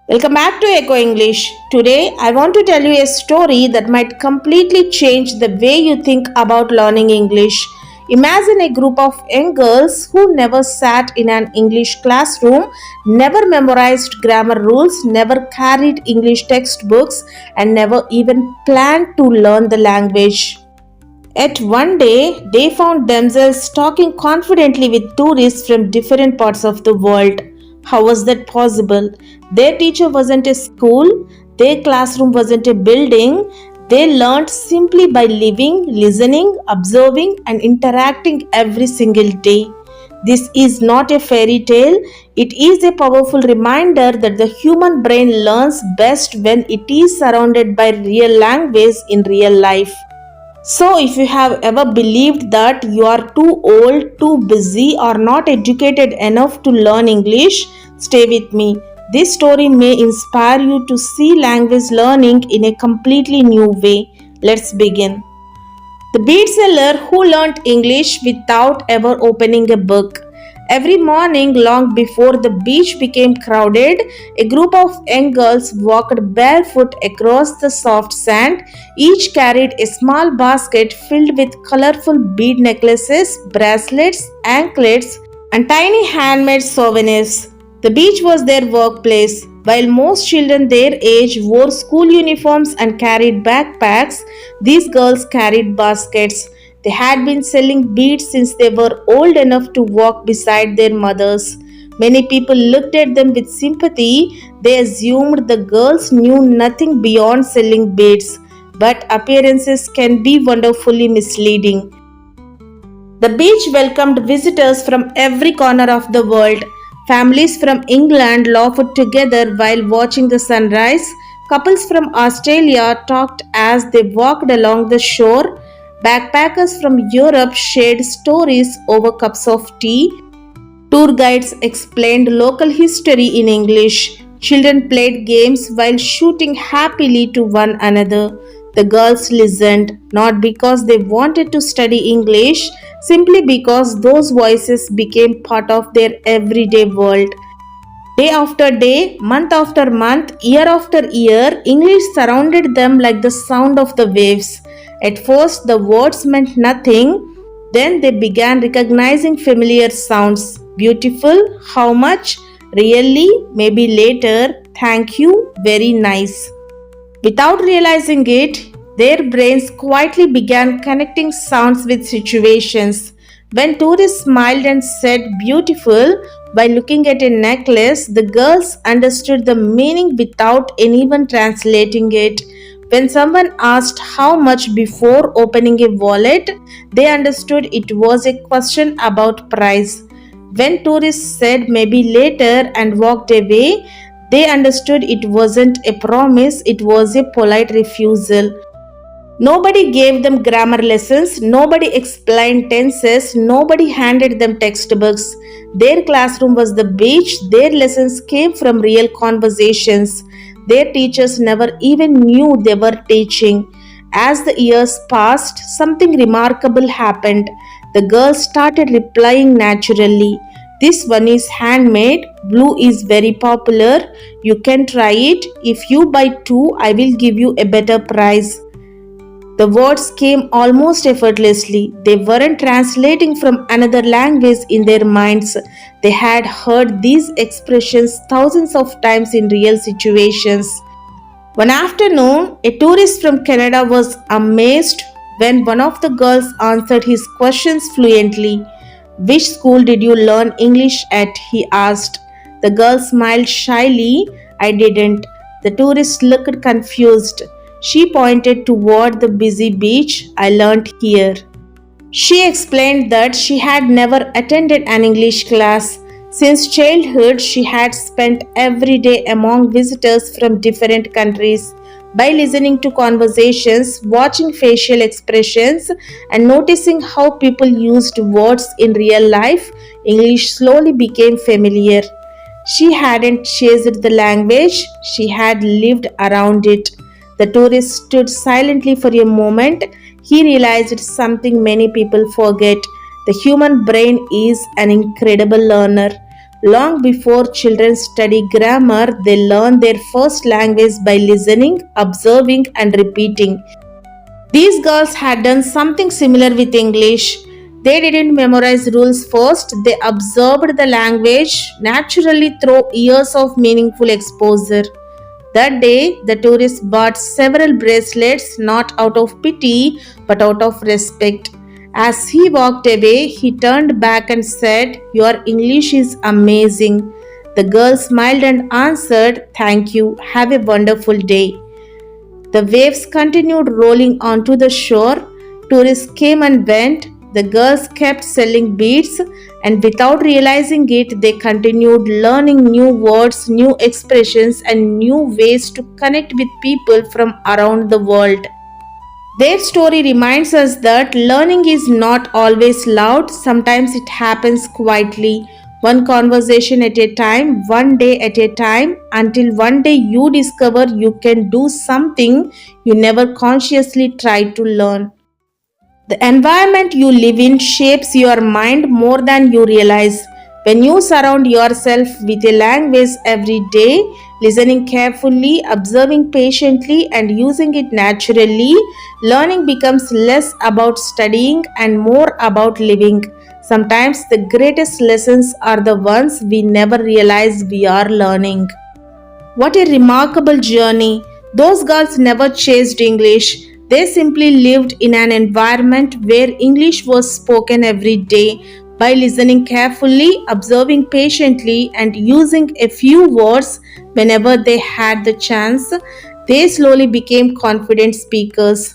Welcome back to Echo English. Today, I want to tell you a story that might completely change the way you think about learning English. Imagine a group of young girls who never sat in an English classroom, never memorized grammar rules, never carried English textbooks, and never even planned to learn the language. Yet one day, they found themselves talking confidently with tourists from different parts of the world. How was that possible? Their teacher wasn't a school, their classroom wasn't a building. They learned simply by living, listening, observing, and interacting every single day. This is not a fairy tale, it is a powerful reminder that the human brain learns best when it is surrounded by real language in real life. So, if you have ever believed that you are too old, too busy, or not educated enough to learn English, stay with me. This story may inspire you to see language learning in a completely new way. Let's begin. The bead seller who learnt English without ever opening a book. Every morning, long before the beach became crowded, a group of young girls walked barefoot across the soft sand. Each carried a small basket filled with colorful bead necklaces, bracelets, anklets, and tiny handmade souvenirs. The beach was their workplace. While most children their age wore school uniforms and carried backpacks, these girls carried baskets. They had been selling beads since they were old enough to walk beside their mothers. Many people looked at them with sympathy. They assumed the girls knew nothing beyond selling beads. But appearances can be wonderfully misleading. The beach welcomed visitors from every corner of the world. Families from England laughed together while watching the sunrise. Couples from Australia talked as they walked along the shore. Backpackers from Europe shared stories over cups of tea. Tour guides explained local history in English. Children played games while shooting happily to one another. The girls listened, not because they wanted to study English, simply because those voices became part of their everyday world. Day after day, month after month, year after year, English surrounded them like the sound of the waves. At first, the words meant nothing. Then they began recognizing familiar sounds. Beautiful, how much? Really, maybe later, thank you, very nice. Without realizing it, their brains quietly began connecting sounds with situations. When tourists smiled and said beautiful by looking at a necklace, the girls understood the meaning without anyone translating it. When someone asked how much before opening a wallet, they understood it was a question about price. When tourists said maybe later and walked away, they understood it wasn't a promise, it was a polite refusal. Nobody gave them grammar lessons, nobody explained tenses, nobody handed them textbooks. Their classroom was the beach, their lessons came from real conversations. Their teachers never even knew they were teaching. As the years passed, something remarkable happened. The girls started replying naturally. This one is handmade, blue is very popular. You can try it. If you buy two, I will give you a better price. The words came almost effortlessly. They weren't translating from another language in their minds. They had heard these expressions thousands of times in real situations. One afternoon, a tourist from Canada was amazed when one of the girls answered his questions fluently. Which school did you learn English at? He asked. The girl smiled shyly. I didn't. The tourist looked confused. She pointed toward the busy beach. I learned here. She explained that she had never attended an English class. Since childhood, she had spent every day among visitors from different countries. By listening to conversations, watching facial expressions, and noticing how people used words in real life, English slowly became familiar. She hadn't chased the language, she had lived around it. The tourist stood silently for a moment. He realized something many people forget. The human brain is an incredible learner. Long before children study grammar, they learn their first language by listening, observing, and repeating. These girls had done something similar with English. They didn't memorize rules first, they observed the language naturally through years of meaningful exposure. That day, the tourist bought several bracelets not out of pity but out of respect. As he walked away, he turned back and said, "Your English is amazing." The girl smiled and answered, "Thank you. Have a wonderful day." The waves continued rolling onto the shore. Tourists came and went. The girls kept selling beads, and without realizing it, they continued learning new words, new expressions, and new ways to connect with people from around the world. Their story reminds us that learning is not always loud, sometimes it happens quietly, one conversation at a time, one day at a time, until one day you discover you can do something you never consciously tried to learn. The environment you live in shapes your mind more than you realize. When you surround yourself with a language every day, listening carefully, observing patiently, and using it naturally, learning becomes less about studying and more about living. Sometimes the greatest lessons are the ones we never realize we are learning. What a remarkable journey! Those girls never chased English. They simply lived in an environment where English was spoken every day. By listening carefully, observing patiently, and using a few words whenever they had the chance, they slowly became confident speakers.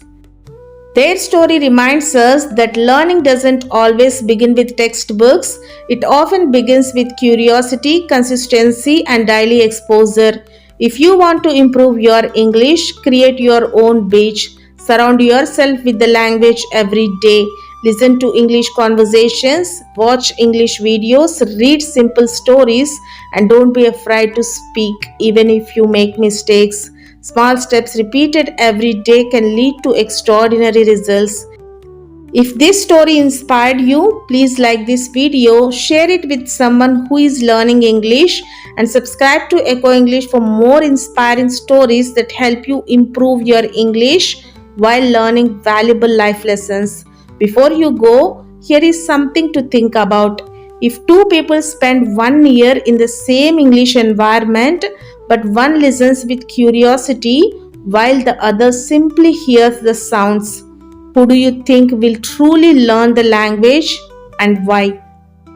Their story reminds us that learning doesn't always begin with textbooks, it often begins with curiosity, consistency, and daily exposure. If you want to improve your English, create your own beach. Surround yourself with the language every day. Listen to English conversations, watch English videos, read simple stories, and don't be afraid to speak even if you make mistakes. Small steps repeated every day can lead to extraordinary results. If this story inspired you, please like this video, share it with someone who is learning English, and subscribe to Echo English for more inspiring stories that help you improve your English while learning valuable life lessons. Before you go, here is something to think about. If two people spend 1 year in the same English environment, but one listens with curiosity while the other simply hears the sounds, who do you think will truly learn the language and why?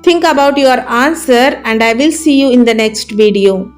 Think about your answer, and I will see you in the next video.